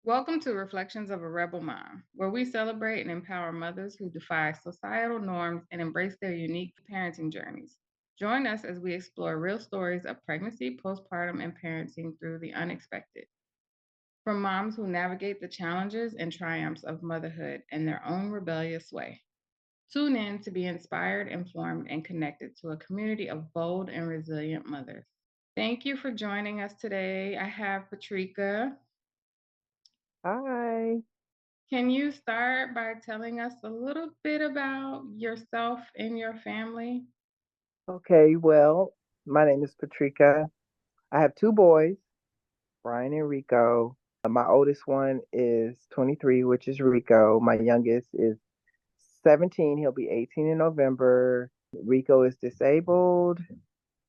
Welcome to Reflections of a Rebel Mom, where we celebrate and empower mothers who defy societal norms and embrace their unique parenting journeys. Join us as we explore real stories of pregnancy, postpartum, and parenting through the unexpected. From moms who navigate the challenges and triumphs of motherhood in their own rebellious way. Tune in to be inspired, informed, and connected to a community of bold and resilient mothers. Thank you for joining us today. I have Patricka. Hi. Can you start by telling us a little bit about yourself and your family? Okay, well, my name is Patricka. I have two boys, Brian and Rico. My oldest one is 23, which is Rico. My youngest is 17. He'll be 18 in November. Rico is disabled,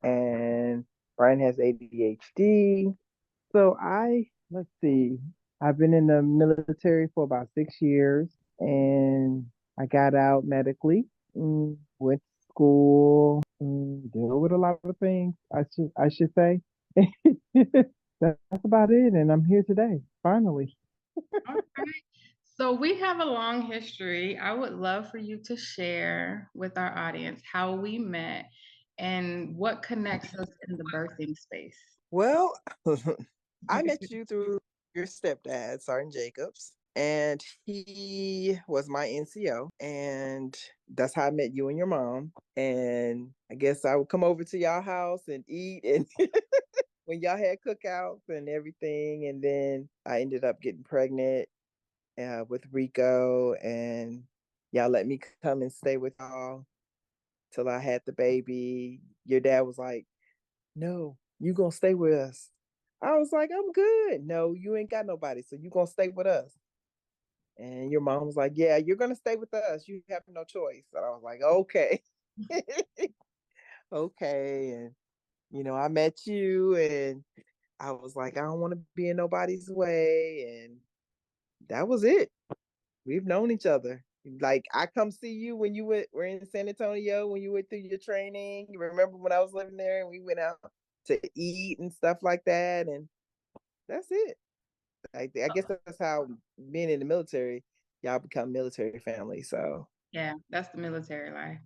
and Brian has ADHD. Let's see, I've been in the military for about 6 years, and I got out medically, went to school, deal with a lot of things, I should say. That's about it, and I'm here today, finally. All right. So, we have a long history. I would love for you to share with our audience how we met and what connects us in the birthing space. Well, I met you through your stepdad, Sergeant Jacobs, and he was my NCO, and that's how I met you and your mom. And I guess I would come over to y'all house and eat, and when y'all had cookouts and everything, and then I ended up getting pregnant with Rico, and y'all let me come and stay with y'all till I had the baby. Your dad was like, "No, you gonna stay with us." I was like, "I'm good." "No, you ain't got nobody, so you gonna stay with us." And your mom was like, "Yeah, you're gonna stay with us. You have no choice." And I was like, "Okay." Okay. And I met you, and I was like, I don't want to be in nobody's way. And that was it. We've known each other. Like, I come see you when were in San Antonio, when you went through your training. You remember when I was living there and we went out to eat and stuff like that. And that's it. I guess that's how being in the military, y'all become military family. So Yeah, that's the military life.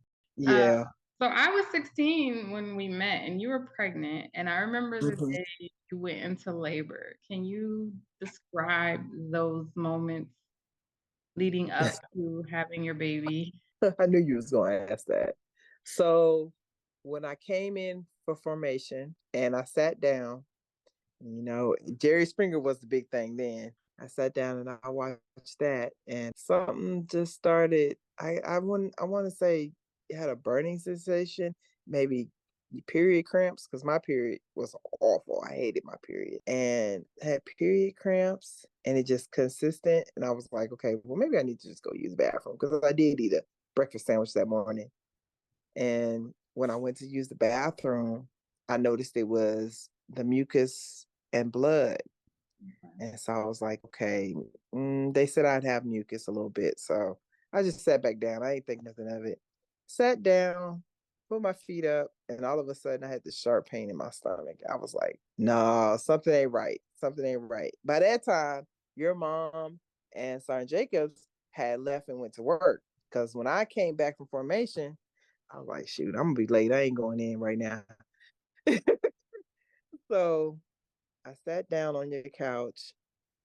Uh, yeah. so, I was 16 when we met, and you were pregnant. And I remember the Mhm. day you went into labor. Can you describe those moments leading up to having your baby? I knew you was going to ask that. So when I came in for formation and I sat down, Jerry Springer was the big thing then. I sat down and I watched that, and something just started. I want to say it had a burning sensation, maybe period cramps, because my period was awful. I hated my period, and had period cramps, and it just consistent. And I was like, okay, well maybe I need to just go use the bathroom, because I did eat a breakfast sandwich that morning. And when I went to use the bathroom, I noticed it was the mucus and blood. And so I was like, okay, they said I'd have mucus a little bit. So I just sat back down. I ain't think nothing of it. Sat down, put my feet up, and all of a sudden I had this sharp pain in my stomach. I was like, no, something ain't right. Something ain't right. By that time, your mom and Sergeant Jacobs had left and went to work. Because when I came back from formation, I was like, shoot, I'm gonna be late. I ain't going in right now. So I sat down on your couch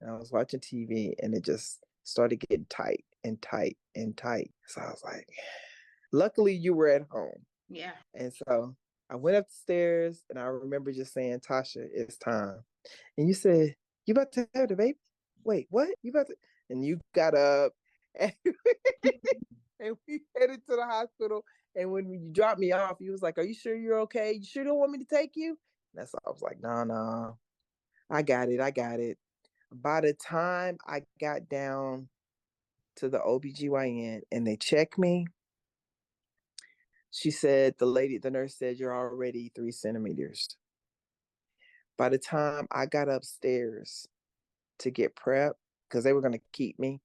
and I was watching TV, and it just started getting tight and tight and tight. So I was like, luckily you were at home. Yeah. And so I went upstairs, and I remember just saying, Tasha, it's time. And you said, you about to have the baby? Wait, what? You about to? And you got up, and, and we headed to the hospital. And when you dropped me off, you was like, are you sure you're okay? You sure don't want me to take you? And that's I was like, no, no, I got it. I got it. By the time I got down to the OBGYN and they checked me, the nurse said, you're already 3 centimeters. By the time I got upstairs to get prepped, because they were going to keep me,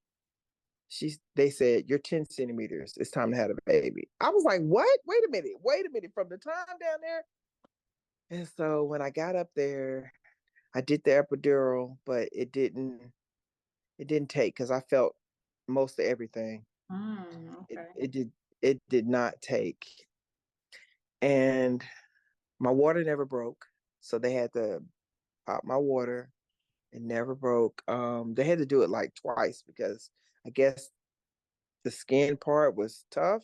they said, you're 10 centimeters. It's time to have a baby. I was like, what? Wait a minute. Wait a minute. From the time down there. And so when I got up there, I did the epidural, but it didn't. It didn't take because I felt most of everything. It, Okay. it did it did not take. And my water never broke. So they had to pop my water. It never broke. They had to do it like twice because I guess the skin part was tough.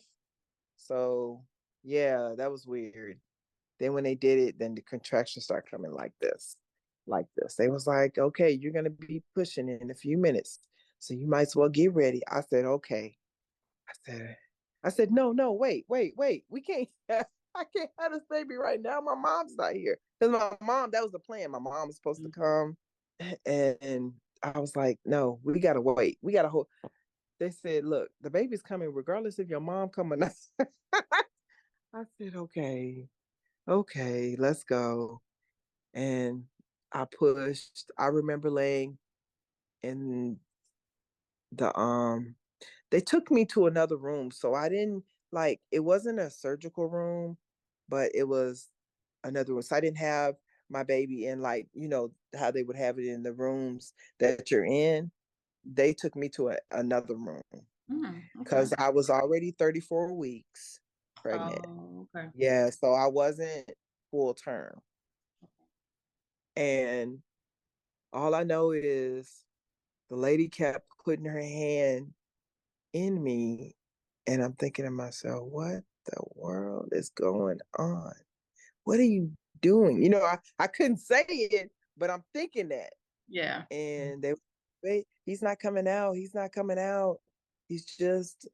So yeah, that was weird. Then when they did it, then the contractions start coming like this, like this. They was like, okay, you're gonna be pushing in a few minutes, so you might as well get ready. I said, okay. I said, no, no, wait. We can't. I can't have this baby right now. My mom's not here because my mom. That was the plan. My mom was supposed to come, and I was like, no, we gotta wait. We gotta hold. They said, look, the baby's coming regardless if your mom come or not. I said, okay, let's go. And I pushed. I remember laying in the they took me to another room. So I didn't like it wasn't a surgical room, but it was another room. So I didn't have my baby in like, how they would have it in the rooms that you're in. They took me to another room Okay. because I was already 34 weeks pregnant. Oh, okay. Yeah, so I wasn't full term. And all I know is the lady kept putting her hand in me, and I'm thinking to myself, what the world is going on? What are you doing? I couldn't say it, but I'm thinking that. Yeah. And they, wait, he's not coming out. He's not coming out. He's just,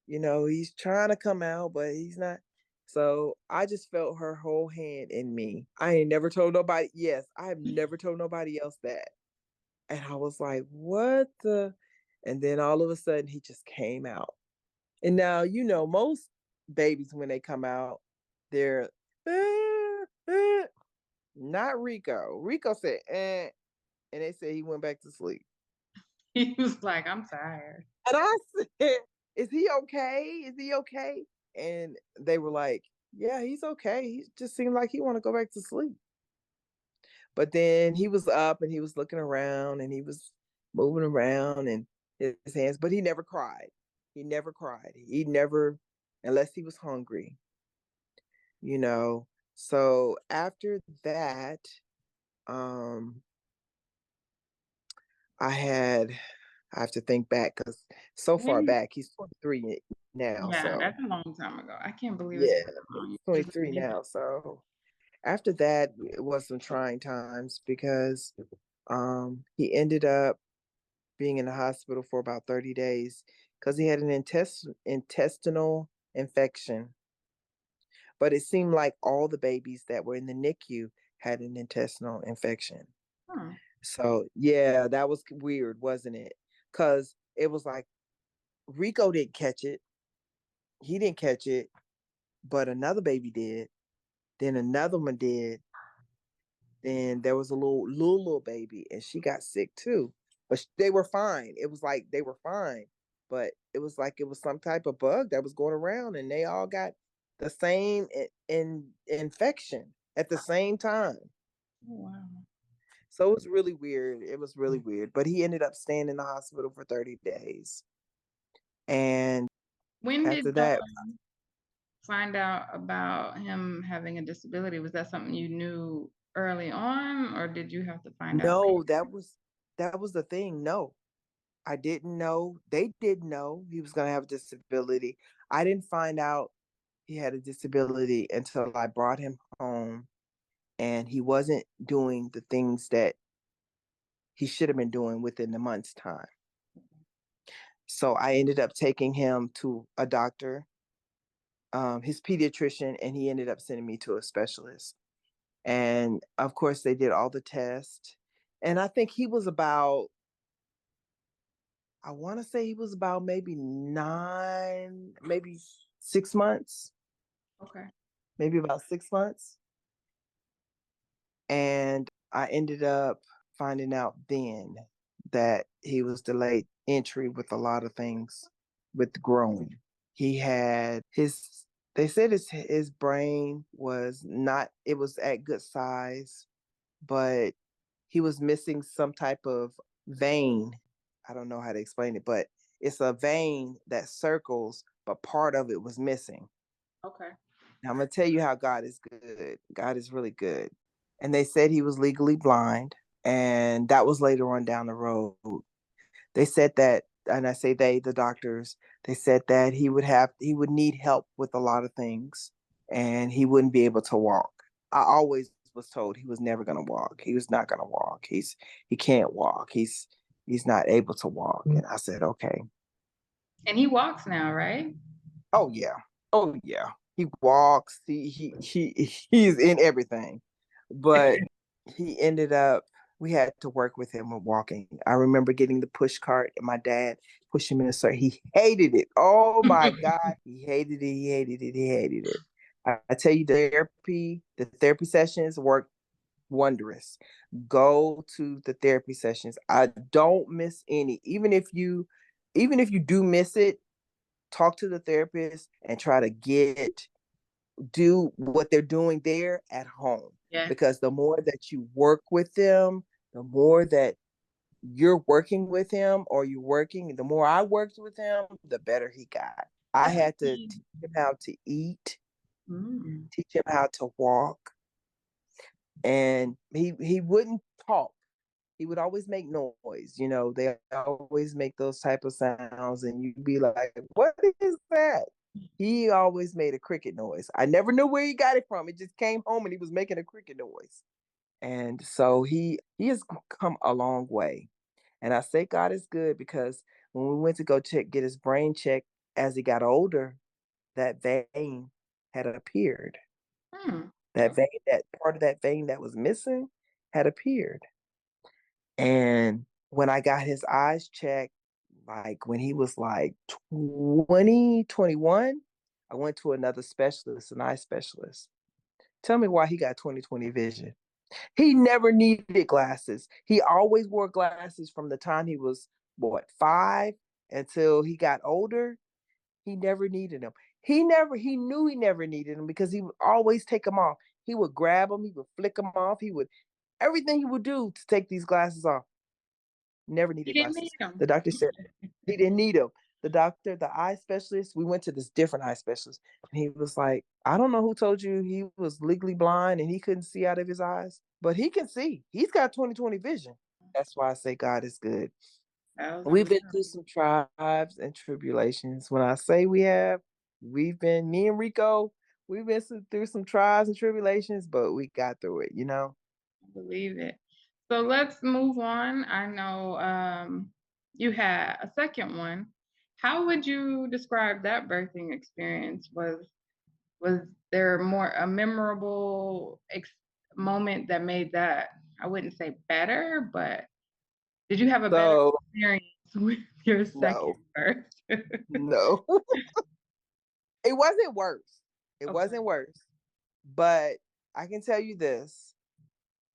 he's trying to come out, but he's not. So I just felt her whole hand in me. I ain't never told nobody. Yes, I have never told nobody else that. And I was like, what the? And then all of a sudden, he just came out. And now, most babies, when they come out, they're, uh, uh, not Rico. Rico said, and they said he went back to sleep. He was like, I'm tired. And I said, is he okay? Is he okay? And they were like, yeah, he's okay. He just seemed like he want to go back to sleep. But then he was up and he was looking around and he was moving around and his hands, but he never cried. He never cried. He never, unless he was hungry, you know. So after that, um, I have to think back because so far When, back, he's 23 now. yeah, So that's a long time ago. I can't believe it's yeah, been that long. he's You just 23 now. So after that, it was some trying times because he ended up being in the hospital for about 30 days because he had an intestinal infection. But it seemed like all the babies that were in the NICU had an intestinal infection. huh. So, yeah, that was weird, wasn't it? Because it was like Rico didn't catch it. He didn't catch it, but another baby did. Then another one did. Then there was a little baby, and she got sick too. But they were fine. It was like they were fine, but it was like it was some type of bug that was going around, and they all got the same infection at the same time. Oh, wow. So it was really weird. It was really weird. But he ended up staying in the hospital for 30 days, and When did after that, find out about him having a disability? Was that something you knew early on, or did you have to find out no, later? that was the thing. No, I didn't know. They didn't know he was going to have a disability. I didn't find out he had a disability until I brought him home and he wasn't doing the things that he should have been doing within the month's time. So I ended up taking him to a doctor, his pediatrician, and he ended up sending me to a specialist. And of course, they did all the tests. And I think he was about, I want to say he was about maybe 6 months, Okay. maybe about 6 months. And I ended up finding out then that he was delayed entry with a lot of things with growing. He had they said his brain was not, it was at good size, but he was missing some type of vein. I don't know how to explain it, but it's a vein that circles, but part of it was missing. Okay. Now I'm gonna tell you how God is good. God is really good. And they said he was legally blind, and that was later on down the road. They said that, and I say they, the doctors, they said that he would need help with a lot of things, and he wouldn't be able to walk. I always was told he was never gonna walk. He was not gonna walk. He can't walk. He's not able to walk. And I said, okay. And he walks now, right? Oh yeah. Oh yeah. He walks. He's in everything. But he ended up we had to work with him with walking. I remember getting the push cart and my dad pushed him in a circle. He hated it. Oh my God. He hated it. He hated it. He hated it. I tell you, the therapy sessions work wondrous. Go to the therapy sessions. I don't miss any. Even if you do miss it, talk to the therapist and try to do what they're doing there at home, Yeah. because the more that you work with them, the more that you're working with him, or you're working, the more I worked with him, the better he got. I That's had to key. teach him how to eat, Mm. teach him how to walk, and he wouldn't talk. He would always make noise. They always make those type of sounds, and you'd be like, "What is that?" He always made a cricket noise. I never knew where he got it from. It just came home and he was making a cricket noise. And so he has come a long way. And I say God is good because when we went to go get his brain checked as he got older, that vein had appeared. Hmm. That part of that vein that was missing had appeared. And when I got his eyes checked, like when he was like 20, 21, I went to another specialist, an eye specialist. Tell me why he got 20/20 vision. He never needed glasses. He always wore glasses from the time he was, what, 5 until he got older. He never needed them. He knew he never needed them because he would always take them off. He would grab them, he would flick them off, everything he would do to take these glasses off. Never He needed didn't need glasses. them. The doctor said he didn't need them. The eye specialist, we went to this different eye specialist, and he was like, I don't know who told you he was legally blind and he couldn't see out of his eyes, but he can see. He's got 20/20 vision. That's why I say God is good. That was We've been amazing. through some tribes and tribulations. When I say me and Rico, we've been through some trials and tribulations, but we got through it. I believe it. So let's move on. I know you had a second one. How would you describe that birthing experience? Was there more a memorable moment that made that, I wouldn't say better, but did you have a better So, experience with your second no, birth? no. It wasn't worse. It Okay. wasn't worse. But I can tell you this.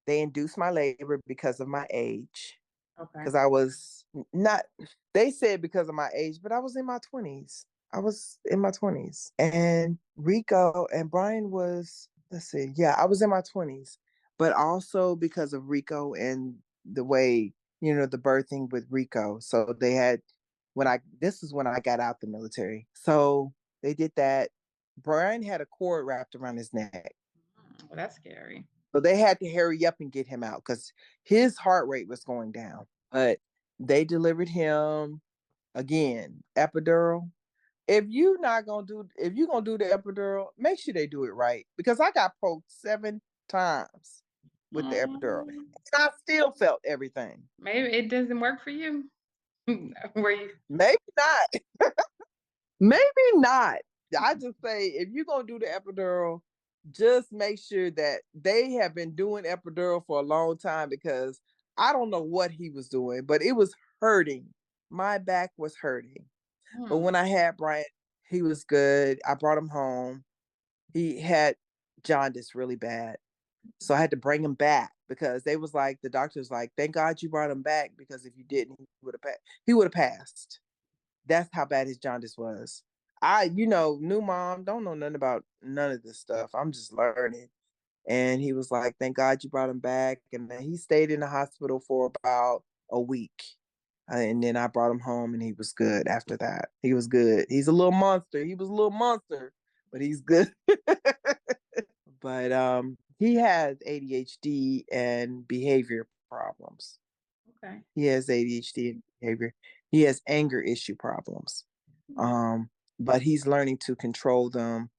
They induced my labor because of my age. Okay. Because I was not, they said because of my age, but I was in my 20s. I was in my 20s. And Rico and Brian was, let's see, yeah, I was in my 20s. But also because of Rico and the way, the birthing with Rico. So they had, this is when I got out the military. So they did that. Brian had a cord wrapped around his neck. Well, that's scary. So they had to hurry up and get him out because his heart rate was going down. But they delivered him again, epidural. If you're gonna do the epidural, make sure they do it right. Because I got poked 7 times with the epidural. Mm, And I still felt everything. maybe it doesn't work for you. Were you Maybe not. Maybe not. I just say if you're gonna do the epidural, just make sure that they have been doing epidural for a long time, because I don't know what he was doing, but it was hurting. My back was hurting. But hmm. when I had Brian, he was good. I brought him home. He had jaundice really bad. So I had to bring him back because they was like, the doctor's like, thank God you brought him back, because if you didn't, he would have passed. That's how bad his jaundice was. New mom, don't know nothing about none of this stuff. I'm just learning. And he was like, thank God you brought him back. And then he stayed in the hospital for about a week. And then I brought him home and he was good after that. He was good. He's a little monster. He was a little monster, but he's good. But he has ADHD and behavior problems. Okay. He has ADHD and behavior. He has anger issue problems. Mm. Um, but he's learning to control them.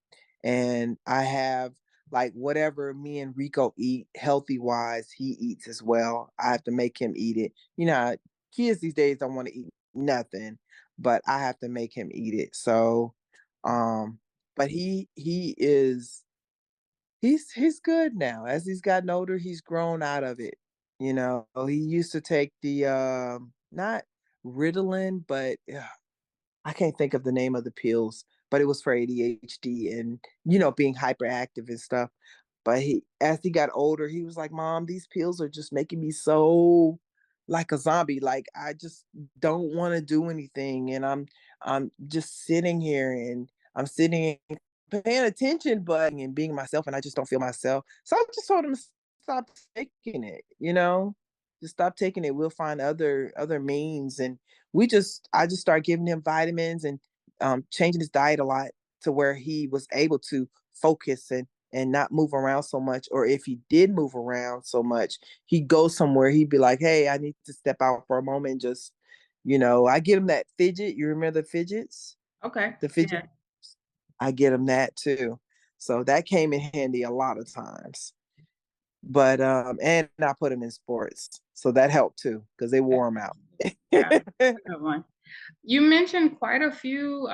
And I have like whatever me and Rico eat healthy wise, he eats as well. I have to make him eat it. You know, kids these days don't want to eat nothing, but I have to make him eat it. So but he is he's good now. As he's gotten older, he's grown out of it. You know, he used to take the not Ritalin, but I can't think of the name of the pills, but it was for ADHD and being hyperactive and stuff. But as he got older, he was like, "Mom, these pills are just making me so like a zombie. Like I just don't want to do anything, and I'm just sitting here and I'm sitting and paying attention, but and being myself, and I just don't feel myself." So I just told him to stop taking it. Just stop taking it. We'll find other means, and I just started giving him vitamins and changing his diet a lot to where he was able to focus and not move around so much. Or if he did move around so much, he'd go somewhere. He'd be like, "Hey, I need to step out for a moment." And just, I get him that fidget. You remember the fidgets? Okay. The fidget. Yeah. I get him that too. So that came in handy a lot of times. But and I put him in sports, so that helped too because they wore him out. Yeah. That's a good one. You mentioned quite a few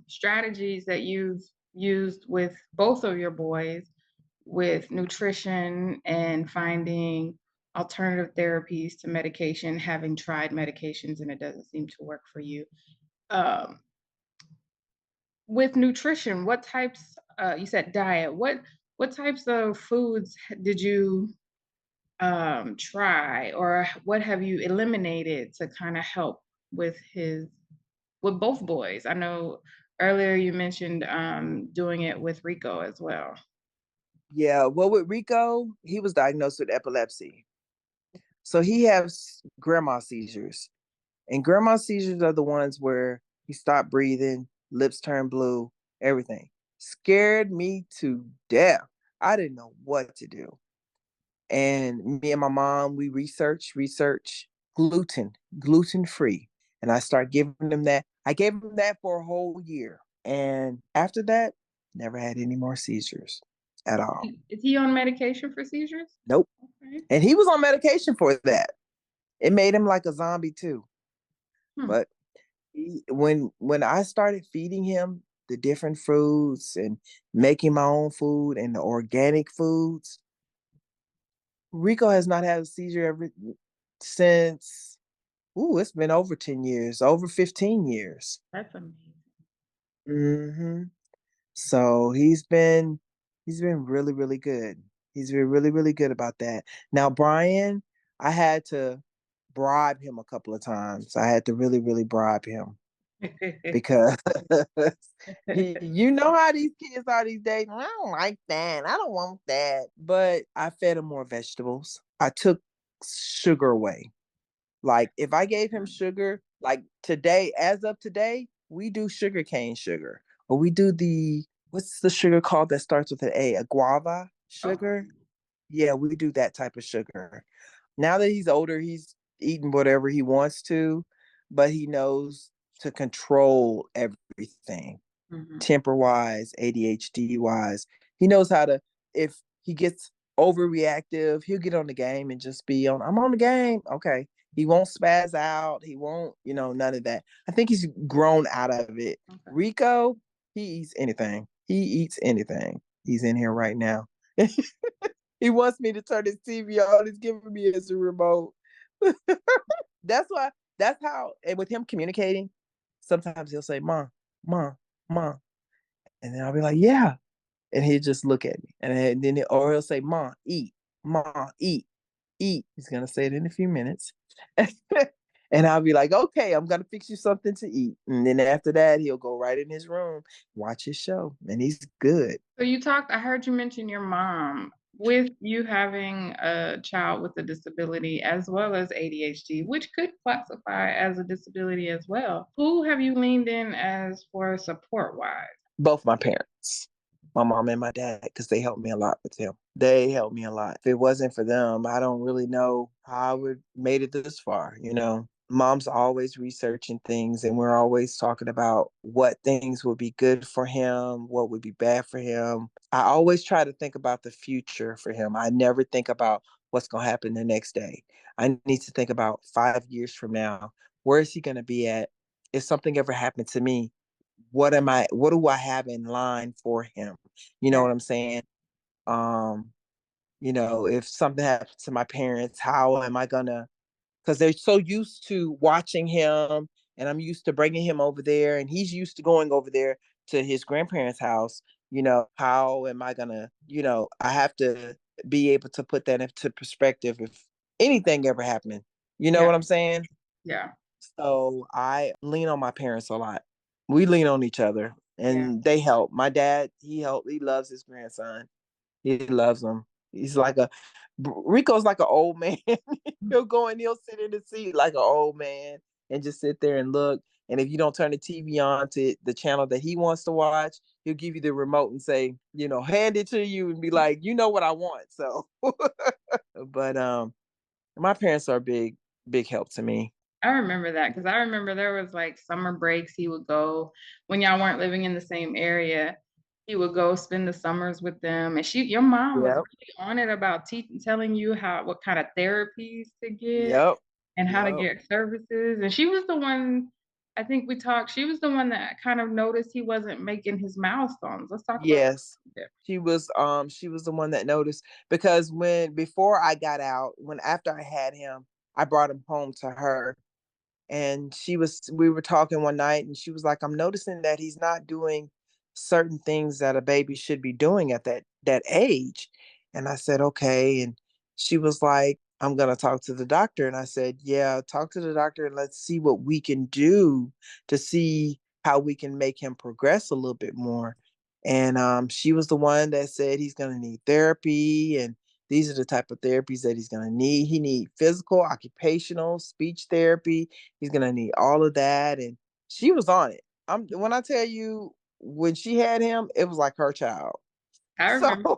strategies that you've used with both of your boys with nutrition and finding alternative therapies to medication, having tried medications and it doesn't seem to work for you. Um, with nutrition, what types, you said diet, what types of foods did you try or what have you eliminated to kind of help with with both boys? I know earlier you mentioned doing it with Rico as well. Yeah, well, with Rico, he was diagnosed with epilepsy. So he has grandma seizures. And grandma seizures are the ones where he stopped breathing, lips turn blue, everything. Scared me to death. I didn't know what to do. And me and my mom, we research gluten free. And I start giving him that. I gave him that for a whole year. And after that, never had any more seizures at all. Is he on medication for seizures? Nope. Okay. And he was on medication for that. It made him like a zombie too. Hmm. But when I started feeding him the different foods and making my own food and the organic foods, Rico has not had a seizure ever since. Ooh, it's been over 10 years, over 15 years. That's amazing. hmm So he's been really, really good. He's been really, really good about that. Now, Brian, I had to bribe him a couple of times. I had to really, really bribe him because you know how these kids are these days. I don't like that. I don't want that. But I fed him more vegetables. I took sugar away. Like if I gave him sugar, like today, as of today, we do sugar cane sugar. Or we do what's the sugar called that starts with an A guava Okay. sugar? Yeah, we do that type of sugar. Now that he's older, he's eating whatever he wants to, but he knows to control everything, Mhm. temper wise, ADHD wise. He knows how to, if he gets overreactive, he'll get on the game and just be on, I'm on the game. Okay. He won't spaz out. He won't, none of that. I think he's grown out of it. Okay. Rico, he eats anything. He eats anything. He's in here right now. He wants me to turn his TV on. He's giving me his remote. That's why, that's how, and with him communicating, sometimes he'll say, Mom, Mom, Mom. And then I'll be like, yeah. And he'll just look at me. And then, or he'll say, Mom, eat, Mom, eat, eat. He's going to say it in a few minutes. And I'll be like, okay, I'm going to fix you something to eat. And then after that, he'll go right in his room, watch his show. And he's good. So I heard you mention your mom. With you having a child with a disability as well as ADHD, which could classify as a disability as well, who have you leaned in as for support wise? Both my parents, my mom and my dad, because they helped me a lot with him. They helped me a lot. If it wasn't for them, I don't really know how I would made it this far. Mom's always researching things, and we're always talking about what things would be good for him, what would be bad for him. I always try to think about the future for him. I never think about what's going to happen the next day. I need to think about 5 years from now. Where is he going to be at? If something ever happened to me, what do I have in line for him? You know Right. what I'm saying? Um, if something happens to my parents, how am I gonna, because they're so used to watching him, and I'm used to bringing him over there, and he's used to going over there to his grandparents' house. How am I gonna, I have to be able to put that into perspective if anything ever happened. You know Yeah. what I'm saying? Yeah. So I lean on my parents a lot. We lean on each other, Yeah. and they help. My dad, he helped. He loves his grandson. He loves him. He's like a Rico's like an old man. He'll go and he'll sit in the seat like an old man and just sit there and look. And if you don't turn the TV on to the channel that he wants to watch, he'll give you the remote and say, hand it to you and be like, you know what I want. So, but my parents are a big help to me. I remember that because I remember there was like summer breaks. He would go when y'all weren't living in the same area. He would go spend the summers with them, and your mom was Yep. really on it about telling you what kind of therapies to get Yep. and how to Yep. get services. And she was the one. I think we talked. She was the one that kind of noticed he wasn't making his milestones. Let's talk about Yes. that. She was the one that noticed, because before I got out, when after I had him, I brought him home to her, and we were talking one night, and she was like, I'm noticing that he's not doing certain things that a baby should be doing at that age. And I said, okay. And she was like, I'm going to talk to the doctor. And I said, yeah, talk to the doctor and let's see what we can do to see how we can make him progress a little bit more. And she was the one that said he's going to need therapy, and these are the type of therapies that he's going to need. He need physical, occupational, speech therapy. He's gonna need all of that, and she was on it. When I tell you, when she had him, it was like her child. I So remember.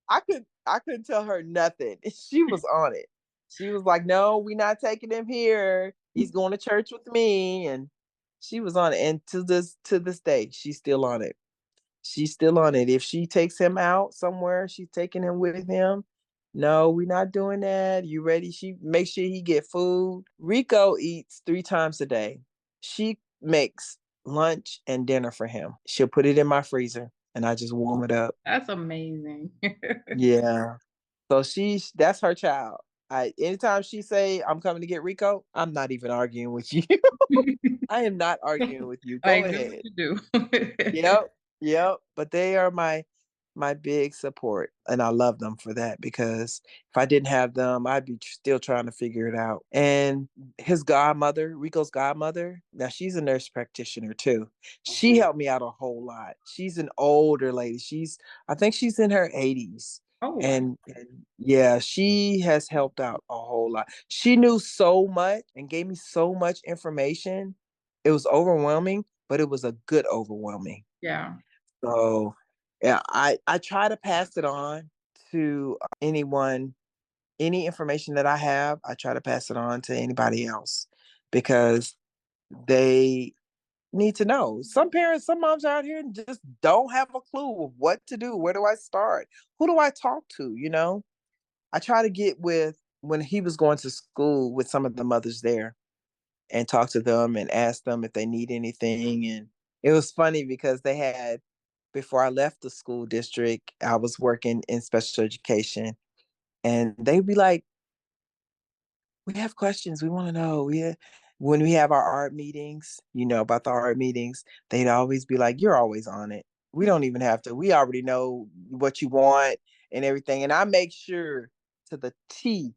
I couldn't tell her nothing. She was on it. She was like, "No, we're not taking him here. He's going to church with me," and she was on it. And to this day, she's still on it. She's still on it. If she takes him out somewhere, she's taking him with him. No, we're not doing that. You ready? She makes sure he get food. Rico eats 3 times a day. She makes lunch and dinner for him. She'll put it in my freezer, and I just warm it up. That's amazing. Yeah. So that's her child. Anytime she say I'm coming to get Rico, I'm not even arguing with you. I am not arguing with you. Go Like, do what ahead. you do. Yep, yep. But they are my big support, and I love them for that, because if I didn't have them, I'd be still trying to figure it out. And his godmother, Rico's godmother, now she's a nurse practitioner too. She helped me out a whole lot. She's an older lady. I think she's in her 80s. Oh, wow. And yeah, she has helped out a whole lot. She knew so much and gave me so much information. It was overwhelming, but it was a good overwhelming. Yeah. So yeah, I try to pass it on to anyone. Any information that I have, I try to pass it on to anybody else, because they need to know. Some parents, some moms out here just don't have a clue of what to do. Where do I start? Who do I talk to? I try to get with, when he was going to school, with some of the mothers there, and talk to them and ask them if they need anything. And it was funny because before I left the school district, I was working in special education, and they'd be like, we have questions. We want to know. When we have our art meetings, about the art meetings, they'd always be like, you're always on it. We don't even have to. We already know what you want and everything. And I make sure to the T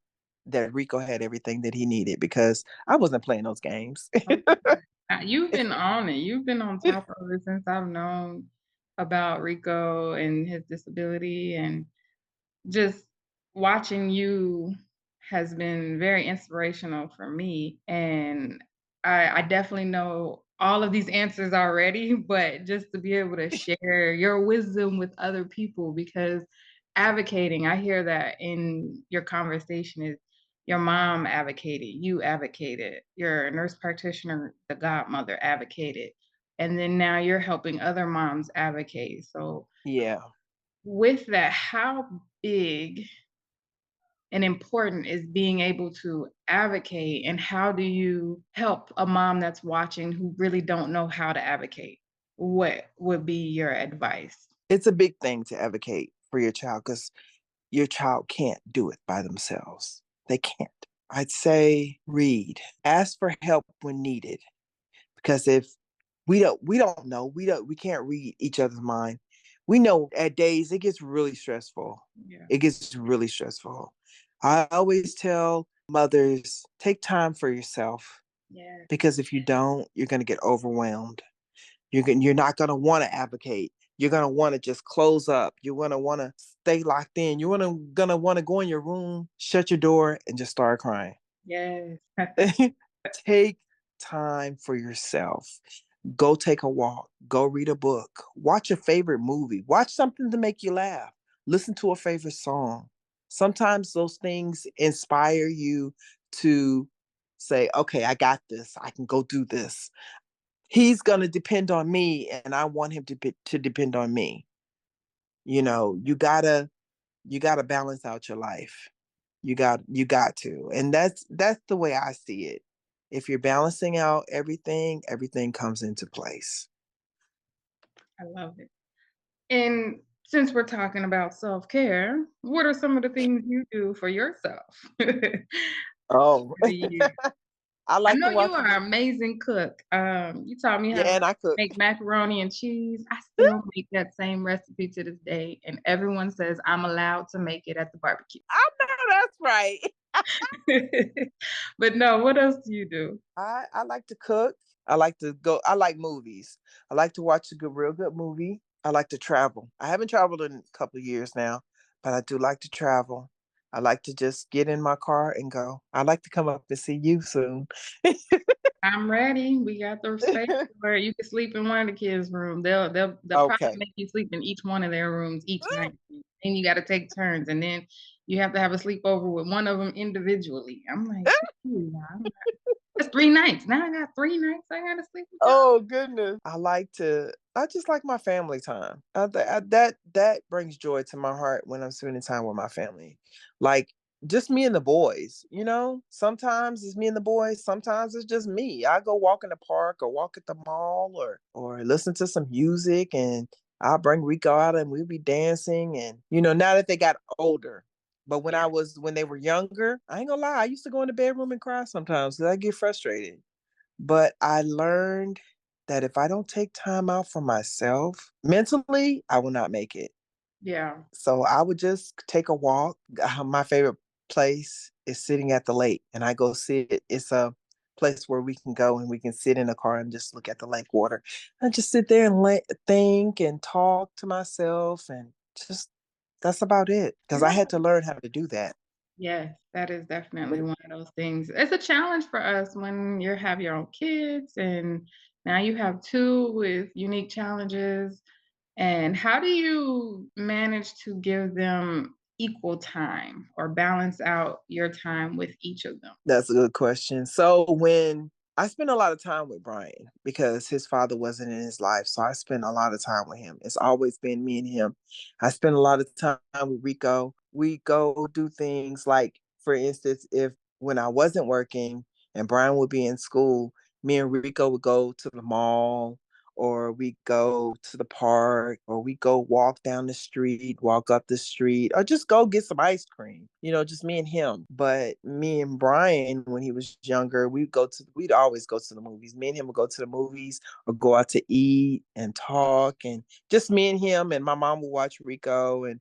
that Rico had everything that he needed, because I wasn't playing those games. Okay. You've been on it. You've been on top of it since I've known about Rico and his disability. And just watching you has been very inspirational for me. And I definitely know all of these answers already, but just to be able to share your wisdom with other people, because advocating, I hear that in your conversation is your mom advocated, you advocated, your nurse practitioner, the godmother advocated, and then now you're helping other moms advocate. So Yeah. with that, how big and important is being able to advocate, and how do you help a mom that's watching who really don't know how to advocate? What would be your advice? It's a big thing to advocate for your child because your child can't do it by themselves. They can't. I'd say read, ask for help when needed. Because if we don't know, we can't read each other's mind. We know at days it gets really stressful. Yeah. It gets really stressful. I always tell mothers, take time for yourself Yeah. because if you don't, you're going to get overwhelmed. You're not going to want to advocate. You're going to want to just close up. You're going to want to stay locked in. You're going to want to go in your room, shut your door, and just start crying. Yes. Take time for yourself. Go take a walk. Go read a book. Watch a favorite movie. Watch something to make you laugh. Listen to a favorite song. Sometimes those things inspire you to say, okay, I got this. I can go do this. He's going to depend on me and I want him to depend on me. You got to balance out your life. You got to. And that's the way I see it. If you're balancing out everything comes into place. I love it. And since we're talking about self-care, what are some of the things you do for yourself? Oh, The year. I I like know to you watch a are good. an amazing cook. You taught me how Yeah, to and I cook. make macaroni and cheese. I still make that same recipe to this day, and everyone says I'm allowed to make it at the barbecue. I know that's right. But no, what else do you do? I like to cook. I like to go. I like movies. I like to watch a real good movie. I like to travel. I haven't traveled in a couple of years now, but I do like to travel. I like to just get in my car and go. I'd like to come up and see you soon. I'm ready. We got the space where you can sleep in one of the kids' room. They'll probably Okay. make you sleep in each one of their rooms each night, and you got to take turns, and then you have to have a sleepover with one of them individually. I'm like, "Ooh, nah, that's 3 nights. Now I got 3 nights. I gotta sleep with y'all." Oh goodness. I just like my family time. That brings joy to my heart when I'm spending time with my family. Like just me and the boys. Sometimes it's me and the boys, sometimes it's just me. I go walk in the park or walk at the mall or listen to some music and I'll bring Rico out and we'll be dancing and now that they got older. But Yeah, when they were younger, I ain't gonna lie, I used to go in the bedroom and cry sometimes because I get frustrated. But I learned that if I don't take time out for myself mentally, I will not make it. yeah, So I would just take a walk. My favorite place is sitting at the lake, and I go sit. It's a place where we can go and we can sit in a car and just look at the lake water. I just sit there and think and talk to myself, and just that's about it. Because I yeah. had to learn how to do that. Yes, that is definitely one of those things. It's a challenge for us when you have your own kids, and now you have two with unique challenges. And how do you manage to give them equal time or balance out your time with each of them? That's a good question. So when I spend a lot of time with Brian because his father wasn't in his life. So I spend a lot of time with him. It's always been me and him. I spend a lot of time with Rico. We go do things like, for instance, if when I wasn't working and Brian would be in school, me and Rico would go to the mall or we go to the park, or we go walk down the street, walk up the street, or just go get some ice cream, just me and him. But me and Brian, when he was younger, we'd always go to the movies. Me and him would go to the movies or go out to eat and talk, and just me and him, and my mom would watch Rico, and,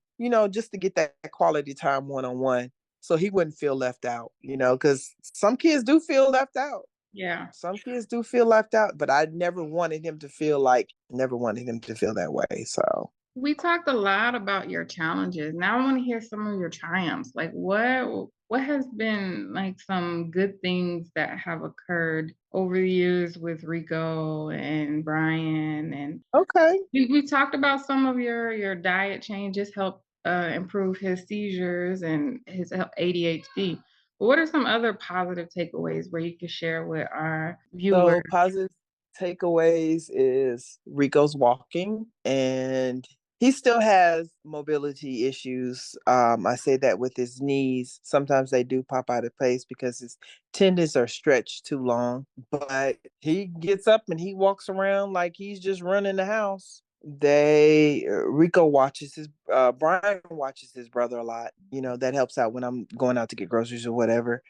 just to get that quality time one on one. So he wouldn't feel left out, because some kids do feel left out. Yeah. Some kids do feel left out, but I never wanted him to feel that way. So We talked a lot about your challenges. Now I want to hear some of your triumphs. Like what has been like some good things that have occurred over the years with Rico and Brian, and Okay. we talked about some of your diet changes help improve his seizures and his ADHD. But what are some other positive takeaways where you could share with our viewers? So positive takeaways is Rico's walking and he still has mobility issues. I say that with his knees. Sometimes they do pop out of place because his tendons are stretched too long. But he gets up and he walks around like he's just running the house. Rico watches his Brian watches his brother a lot. That helps out when I'm going out to get groceries or whatever.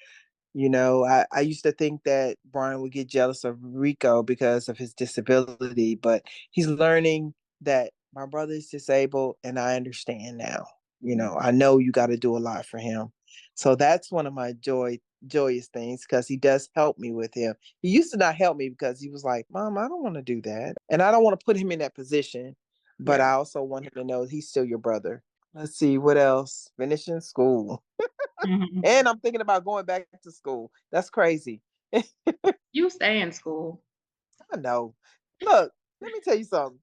I used to think that Brian would get jealous of Rico because of his disability, but he's learning that my brother is disabled and I understand now. I know you got to do a lot for him. So that's one of my joyous things because he does help me with him. He used to not help me because he was like, Mom, I don't want to do that. And I don't want to put him in that position, but Yeah. I also want him to know he's still your brother. Let's see what else. Finishing school. Mhm. And I'm thinking about going back to school. That's crazy. You stay in school. I know. Look, let me tell you something.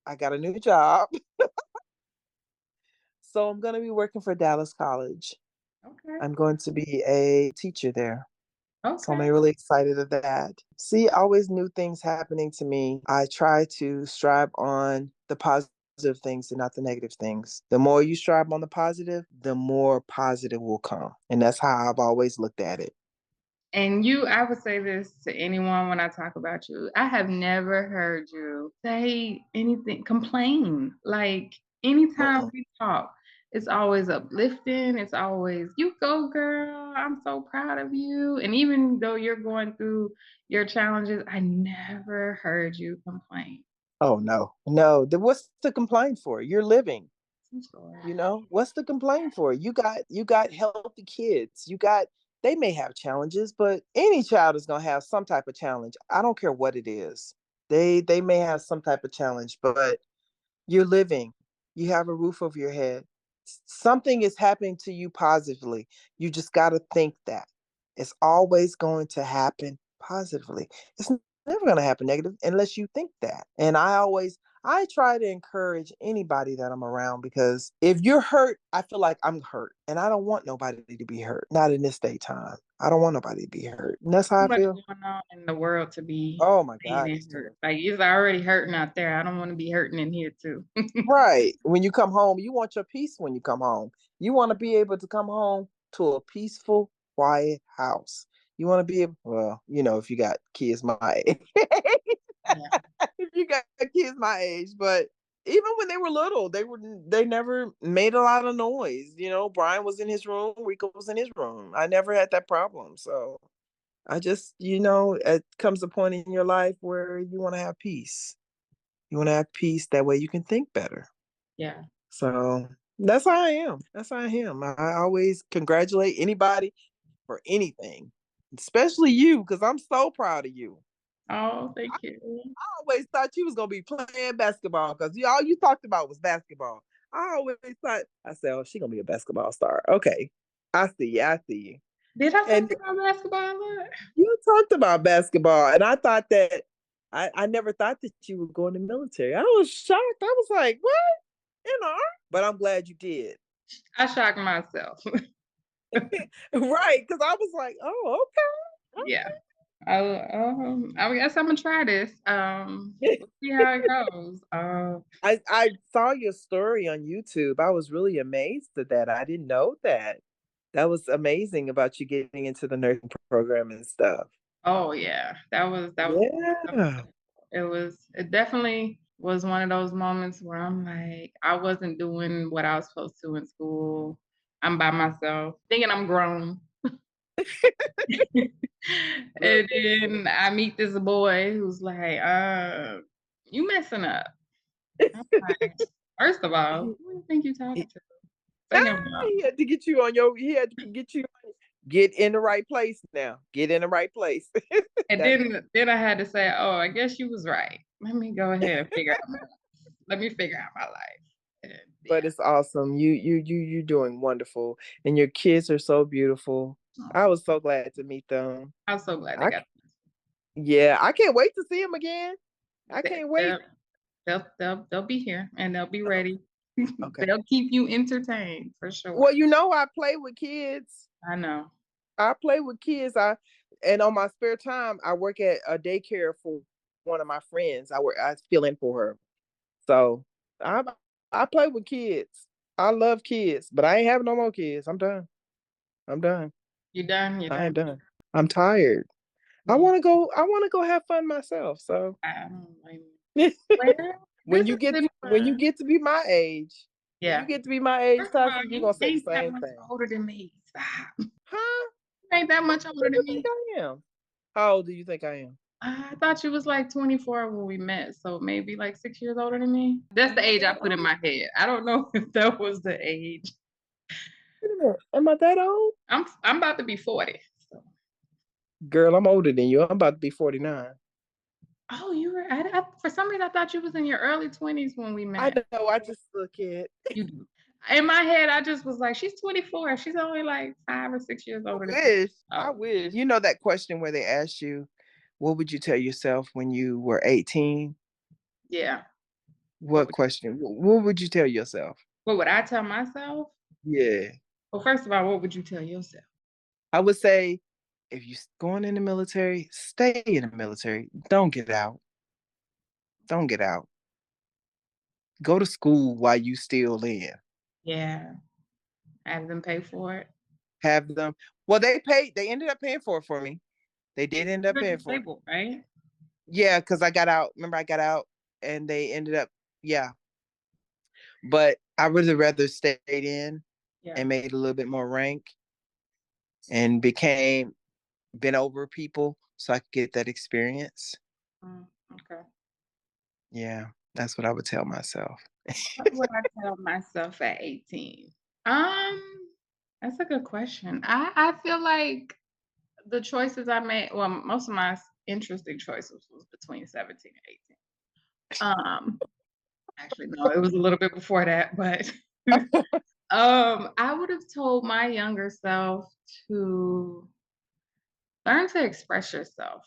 I got a new job. So I'm going to be working for Dallas College. Okay. I'm going to be a teacher there. So I'm Okay. really excited of that. See, always new things happening to me. I try to strive on the positive things and not the negative things. The more you strive on the positive, the more positive will come. And that's how I've always looked at it. And I would say this to anyone when I talk about you. I have never heard you say anything, complain. Like anytime Mm-mm. we talk, it's always uplifting. It's always, you go, girl. I'm so proud of you. And even though you're going through your challenges, I never heard you complain. Oh no, no. What's to complain for? You're living. I'm sorry. What's to complain for? You got healthy kids. They may have challenges, but any child is gonna have some type of challenge. I don't care what it is. They may have some type of challenge, but you're living. You have a roof over your head. Something is happening to you positively. You just got to think that. It's always going to happen positively. It's never going to happen negative unless you think that. And I try to encourage anybody that I'm around because if you're hurt, I feel like I'm hurt. And I don't want nobody to be hurt. Not in this daytime. I don't want nobody to be hurt. And that's how Too I much feel. going on in the world to be Oh my being God, in it's too hurt. much. Like it's already hurting out there. I don't want to be hurting in here too. Right. When you come home, you want your peace when you come home. You want to be able to come home to a peaceful, quiet house. You want to be able, well, if you got kids my age, Yeah. if you got kids my age, but even when they were little, they never made a lot of noise. Brian was in his room, Rico was in his room. I never had that problem. So I just, it comes a point in your life where you want to have peace. You want to have peace. That way you can think better. Yeah. So that's how I am. That's how I am. I always congratulate anybody for anything, especially you, because I'm so proud of you. Oh, thank you. I always thought you was gonna be playing basketball because all you talked about was basketball. I said, "Oh, she's gonna be a basketball star." Okay, I see you. I see you. Did I talk And about basketball a lot? you talked about basketball, and I thought that I never thought that you would go in the military. I was shocked. I was like, "What?" But I'm glad you did. I shocked myself. Right, because I was like, oh, Yeah. I guess I'm gonna try this. okay. We'll see how it goes. I saw your story on YouTube. I was really amazed at that. I didn't know that. That was amazing about you getting into the nursing program and stuff. Oh yeah, that was Yeah. it definitely was one of those moments where I'm like, I wasn't doing what I was supposed to in school. I'm by myself, thinking I'm grown. Look, And then I meet this boy who's like, you messing up. I'm like, first of all, he, who do you think you're talking he, to? Second of all, he had to get you on your. He had to get you. Get in the right place now. Get in the right place. and That then I had to say, oh, I guess you was right. Let me go ahead and figure out. let me figure out my life. And But yeah. it's awesome. You're doing wonderful, and your kids are so beautiful. I Oh, was so glad to meet them. I'm so glad they I got Yeah, I can't wait to see them again. I they, can't they'll, wait. they'll be here and they'll be ready. Okay. They'll keep you entertained for sure. Well, you know, I play with kids. I know. I play with kids. And on my spare time, I work at a daycare for one of my friends. I fill in for her. So I I play with kids. I love kids, but I ain't having no more kids. I'm done. I'm done. You done? You I am done? done. I'm tired. Yeah. I want to go have fun myself. So I don't blame you. Well, this has been when you fun. get to be my age, when you Yeah. get to be my age, First of all, Tasha, you're you gonna say the ain't that same much thing. older than me. Stop. You Huh? ain't that How much older old do than you think me. I am? How old do you think I am? I thought you was like 24 when we met, so maybe like 6 years older than me. That's the Am I age I that put in old? my head. I don't know if that was the age. Wait a minute. Am I that old? I'm about to be 40. So. Girl, I'm older than you. I'm about to be 49. Oh, you were. For some reason I thought you was in your early 20s when we I met. know. I just look at. You do. In my head, I just was like, she's 24. She's only like 5 or 6 years I older than me. wish. I Oh, wish. You know that question where they ask you, what would you tell yourself when you were 18? yeah. What What would question? What would you tell yourself? what would I tell myself? Yeah. Well, first of all, what would you tell yourself? I would say if you're going in the military, stay in the military. Don't get out. Don't get out. Go to school while you still in. Yeah. Have them pay for it. Have them. Well, they ended up paying for it for me. They did end up You're paying for it. disabled, right? Yeah, because I got out. Remember, I got out and they ended up, yeah. But I would have rather stayed in Yeah. and made a little bit more rank and been over people so I could get that experience. Okay. Yeah, that's what I would tell myself. What would I tell myself at 18? Um, that's a good question. I feel like the choices I made, well, most of my interesting choices was between 17 and 18. Actually, no, it was a little bit before that, but I would have told my younger self to learn to express yourself.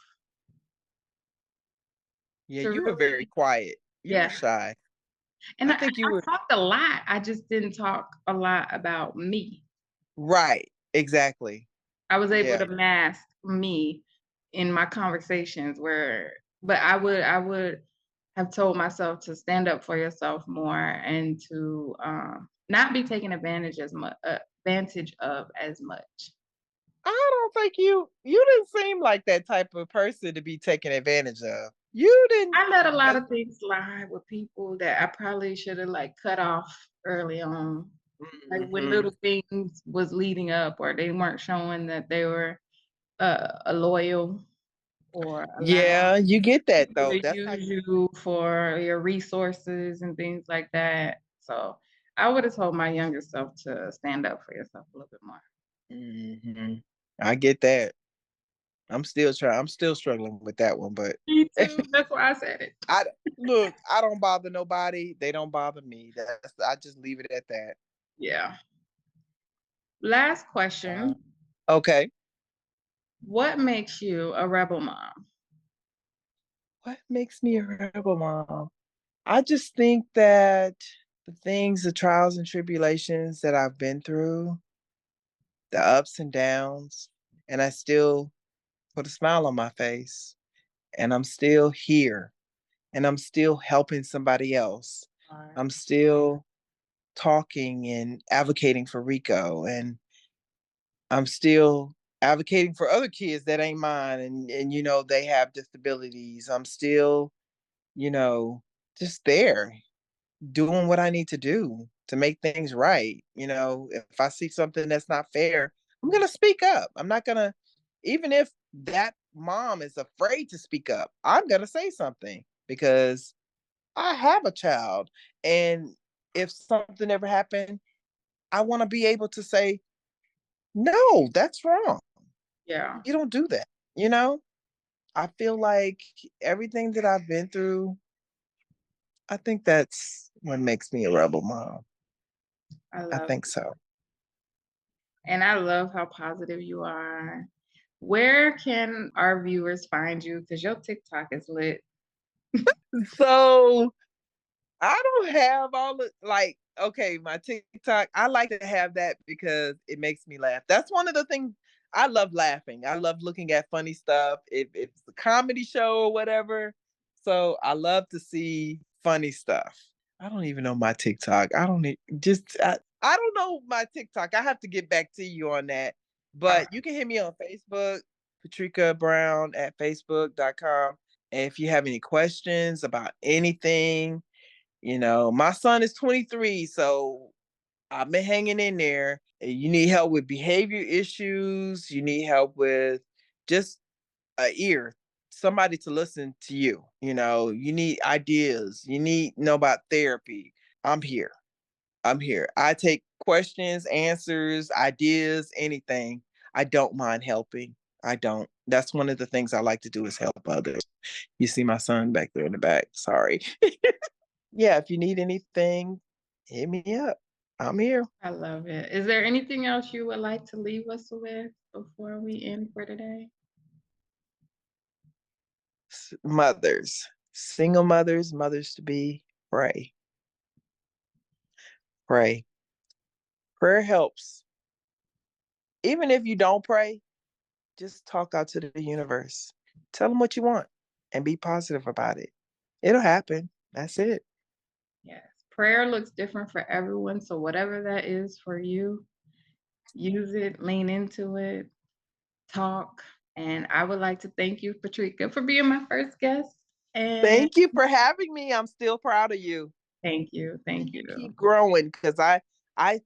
Yeah, To you were very really, quiet. You were yeah. shy. And I I think you were talked a lot. I just didn't talk a lot about me. right. Exactly. I was able Yeah. to mask me in my conversations but I would have told myself to stand up for yourself more and to not be taken advantage of as much. I don't think you didn't seem like that type of person to be taken advantage of. You didn't. I let a lot of things slide with people that I probably should have like cut off early on. Like when Mhm. little things was leading up or they weren't showing that they were a loyal or allowing Yeah, you get that people though. to That's how use you. you for your resources and things like that. So I would have told my younger self to stand up for yourself a little bit more. Mhm. I get that. I'm still trying. I'm still struggling with that one, but Me too. That's why I said it. I look. I don't bother nobody. They don't bother me. That's I just leave it at that. Yeah. Last Uh, question. okay. What makes you a rebel mom? What makes me a rebel mom? I just think that the trials and tribulations that I've been through, the ups and downs, and I still put a smile on my face, and I'm still here, and I'm still helping somebody else. All right. I'm still talking and advocating for Rico, and I'm still advocating for other kids that ain't mine, and they have disabilities. I'm still, you know, just there doing what I need to do to make things right. If I see something that's not fair, I'm going to speak up. I'm not going to, even if that mom is afraid to speak up, I'm going to say something because I have a child. And if something ever happened, I want to be able to say, no, that's wrong. Yeah. You don't do that. You know, I feel like everything that I've been through I think that's what makes me a rebel mom. I I love think so. and I love how positive you are. Where can our viewers find you? Because your TikTok is lit. So I don't have all the like, okay, my TikTok, I like to have that because it makes me laugh. That's one of the things I love laughing. I love looking at funny stuff. If it's a comedy show or whatever. So I love to see funny stuff. I don't even know my TikTok. I don't just I don't know my TikTok. I have to get back to you on that. Okay, But you can hit me on Facebook, Patricka Brown at Facebook.com. And if you have any questions about anything, my son is 23, so I've been hanging in there. You need help with behavior issues, you need help with just a ear, somebody to listen to you. You need ideas, you need to know about therapy. I'm here. I'm here. I take questions, answers, ideas, anything. I don't mind helping. I don't. That's one of the things I like to do is help others. You see my son back there in the back. Sorry. Yeah, if you need anything, hit me up. I'm here. I love it. Is there anything else you would like to leave us with before we end for today? Mothers, single mothers, mothers to be, pray. Pray. Prayer helps. Even if you don't pray, just talk out to the universe. Tell them what you want and be positive about it. It'll happen. That's it. Yes. Prayer looks different for everyone. So, whatever that is for you, use it, lean into it, talk. And I would like to thank you, Patricka, for being my first guest. And Thank you for having me. I'm still proud of you. thank you. And Thank you you. keep growing because I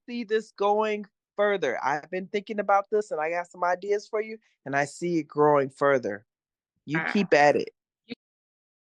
see this going further. I've been thinking about this and I got some ideas for you and I see it growing further. You I, keep at it.